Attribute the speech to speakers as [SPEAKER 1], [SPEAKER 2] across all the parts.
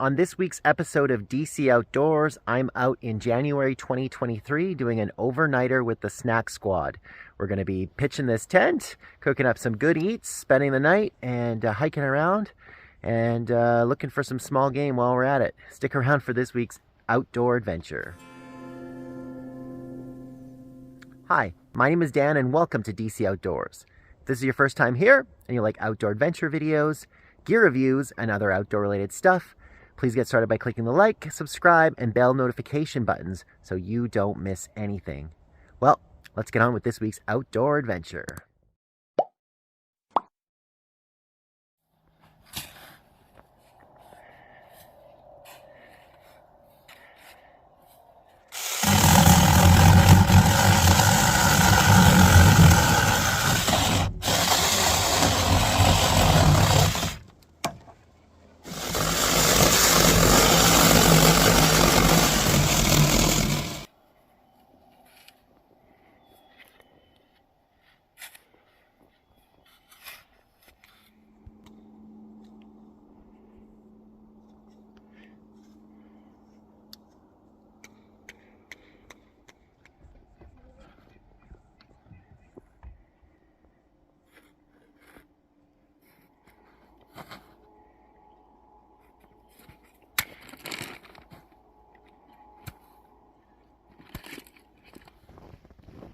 [SPEAKER 1] On this week's episode of DC Outdoors, I'm out in January 2023 doing an overnighter with the Snack Squad. We're going to be pitching this tent, cooking up some good eats, spending the night, and hiking around, and looking for some small game while we're at it. Stick around for this week's outdoor adventure. Hi, my name is Dan and welcome to DC Outdoors. If this is your first time here and you like outdoor adventure videos, gear reviews, and other outdoor related stuff, please get started by clicking the like, subscribe, and bell notification buttons so you don't miss anything. Well, let's get on with this week's outdoor adventure.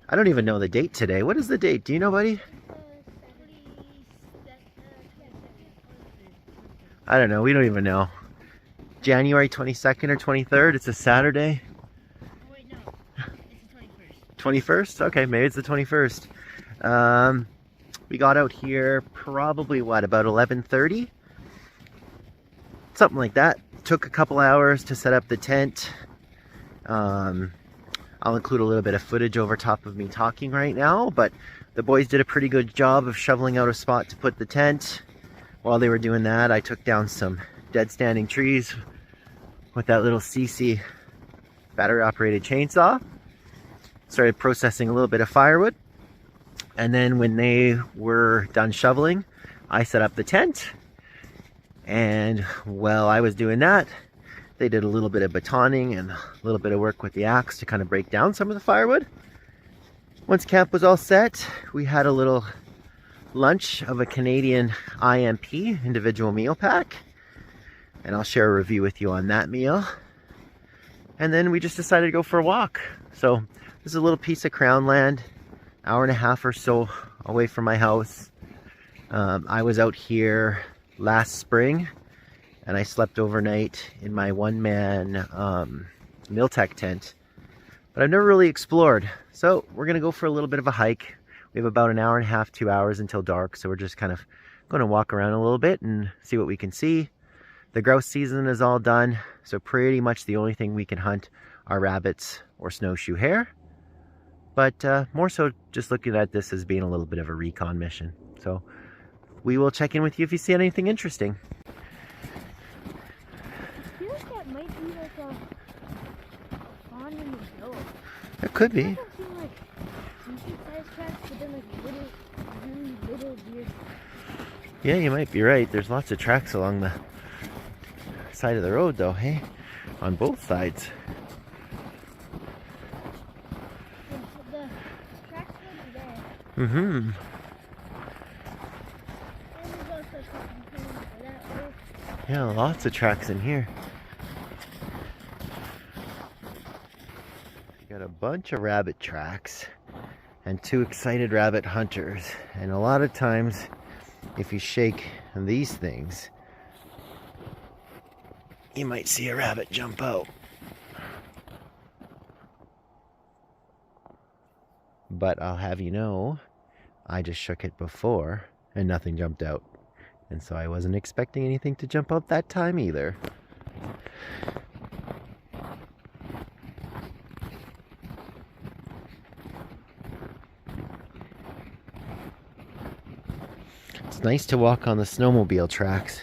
[SPEAKER 1] I don't even know the date today. What is the date? Do you know, buddy? I don't know. We don't even know. January 22nd or 23rd. It's a Saturday.
[SPEAKER 2] Oh, wait, no. It's the 21st.
[SPEAKER 1] 21st? Okay, maybe it's the 21st. We got out here probably, what, about 11:30? Something like that. Took a couple hours to set up the tent. I'll include a little bit of footage over top of me talking right now, but the boys did a pretty good job of shoveling out a spot to put the tent. While they were doing that, I took down some dead standing trees with that little CC battery operated chainsaw. Started processing a little bit of firewood. And then when they were done shoveling, I set up the tent. And while I was doing that, they did a little bit of batoning and a little bit of work with the axe to kind of break down some of the firewood. Once camp was all set, we had a little lunch of a Canadian IMP, individual meal pack. And I'll share a review with you on that meal. And then we just decided to go for a walk. So this is a little piece of crown land, hour and a half or so away from my house. I was out here last spring and I slept overnight in my one-man Miltech tent. But I've never really explored. So we're gonna go for a little bit of a hike. We have about an hour and a half, 2 hours until dark. So we're just kind of gonna walk around a little bit and see what we can see. The grouse season is all done. So pretty much the only thing we can hunt are rabbits or snowshoe hare. But more so just looking at this as being a little bit of a recon mission. So we will check in with you if you see anything interesting. It could be. Yeah, you might be right. There's lots of tracks along the side of the road though, hey? On both sides.
[SPEAKER 2] The tracks over there.
[SPEAKER 1] Mm-hmm. Yeah, lots of tracks in here. Got a bunch of rabbit tracks and two excited rabbit hunters. And a lot of times, if you shake these things, you might see a rabbit jump out. But I'll have you know, I just shook it before and nothing jumped out. And so I wasn't expecting anything to jump out that time either. It's nice to walk on the snowmobile tracks.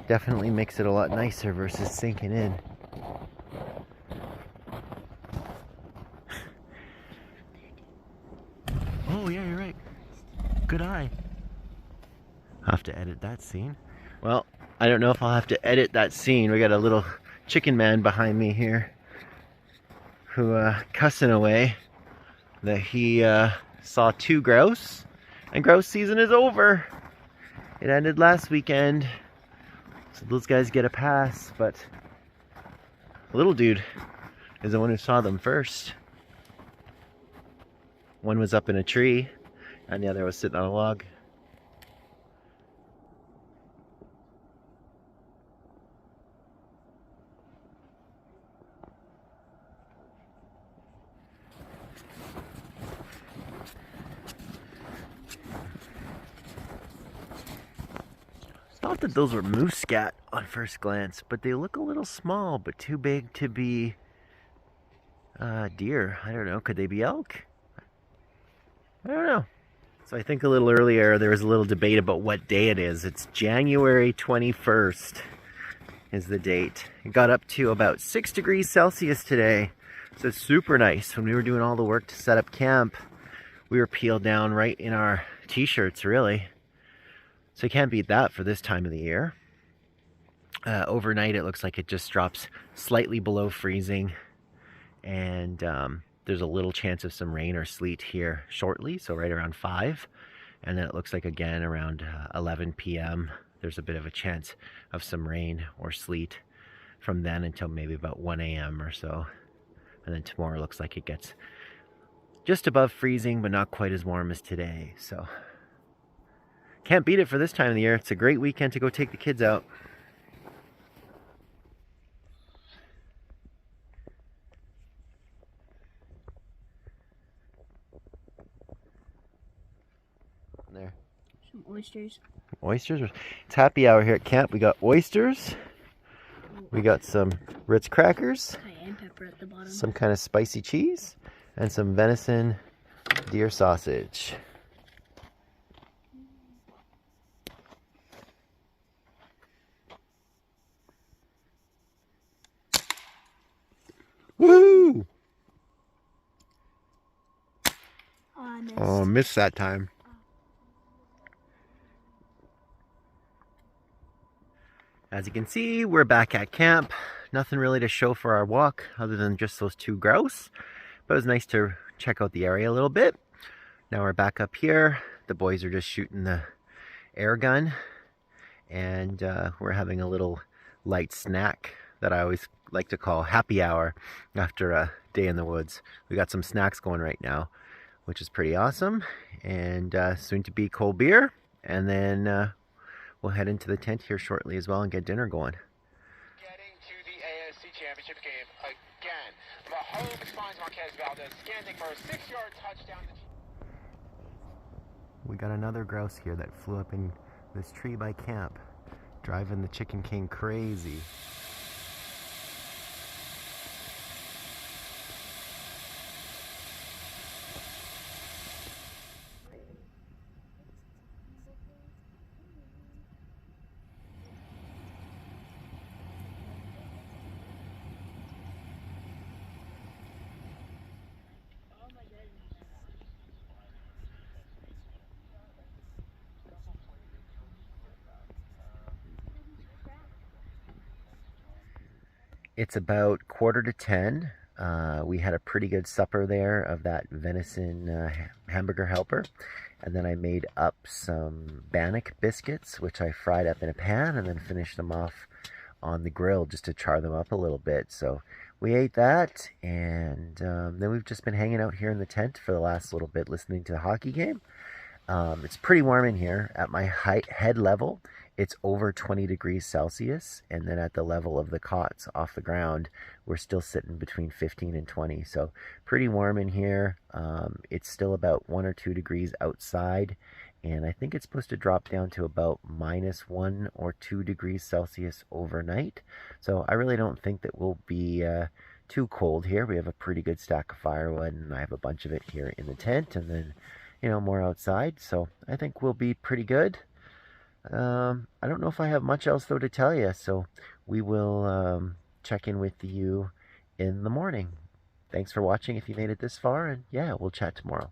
[SPEAKER 1] Definitely makes it a lot nicer versus sinking in. Oh yeah, you're right. Good eye. I'll have to edit that scene. Well, I don't know if I'll have to edit that scene. We got a little chicken man behind me here who cussing away that he saw 2 grouse, and grouse season is over. It ended last weekend, so those guys get a pass, but the little dude is the one who saw them first. One was up in a tree, and the other was sitting on a log. Thought that those were moose scat on first glance, but they look a little small, but too big to be deer. I don't know. Could they be elk? I don't know. So I think a little earlier there was a little debate about what day it is. It's January 21st is the date. It got up to about 6 degrees Celsius today. So it's super nice. When we were doing all the work to set up camp, we were peeled down right in our t-shirts, really. So you can't beat that for this time of the year. Overnight it looks like it just drops slightly below freezing, and there's a little chance of some rain or sleet here shortly, so right around 5. And then it looks like again around 11 p.m. there's a bit of a chance of some rain or sleet from then until maybe about 1 a.m. or so. And then tomorrow looks like it gets just above freezing, but not quite as warm as today. So can't beat it for this time of the year. It's a great weekend to go take the kids out. There.
[SPEAKER 2] Some oysters.
[SPEAKER 1] Oysters? It's happy hour here at camp. We got oysters. We got some Ritz crackers.
[SPEAKER 2] Cayenne pepper at the bottom.
[SPEAKER 1] Some kind of spicy cheese. And some venison deer sausage. Woo! Oh, I missed that time. As you can see, we're back at camp. Nothing really to show for our walk other than just those 2 grouse. But it was nice to check out the area a little bit. Now we're back up here. The boys are just shooting the air gun. And we're having a little light snack that I always like to call happy hour after a day in the woods. We got some snacks going right now, which is pretty awesome. And soon to be cold beer. And then we'll head into the tent here shortly as well and get dinner going.
[SPEAKER 3] Getting to the AFC Championship game again. Mahomes finds Marquez Valdez scanning for a 6-yard touchdown.
[SPEAKER 1] We got another grouse here that flew up in this tree by camp, driving the Chicken King crazy. It's about 9:45. We had a pretty good supper there of that venison hamburger helper. And then I made up some bannock biscuits, which I fried up in a pan and then finished them off on the grill just to char them up a little bit. So we ate that, and then we've just been hanging out here in the tent for the last little bit listening to the hockey game. It's pretty warm in here. At my head level, it's over 20 degrees Celsius, and then at the level of the cots off the ground, we're still sitting between 15 and 20. So pretty warm in here. It's still about 1 or 2 degrees outside, and I think it's supposed to drop down to about -1 or 2 degrees Celsius overnight. So I really don't think that we'll be too cold here. We have a pretty good stack of firewood, and I have a bunch of it here in the tent, and then more outside. So I think we'll be pretty good. I don't know if I have much else though to tell you, so we will check in with you in the morning. Thanks for watching if you made it this far, and yeah, we'll chat tomorrow.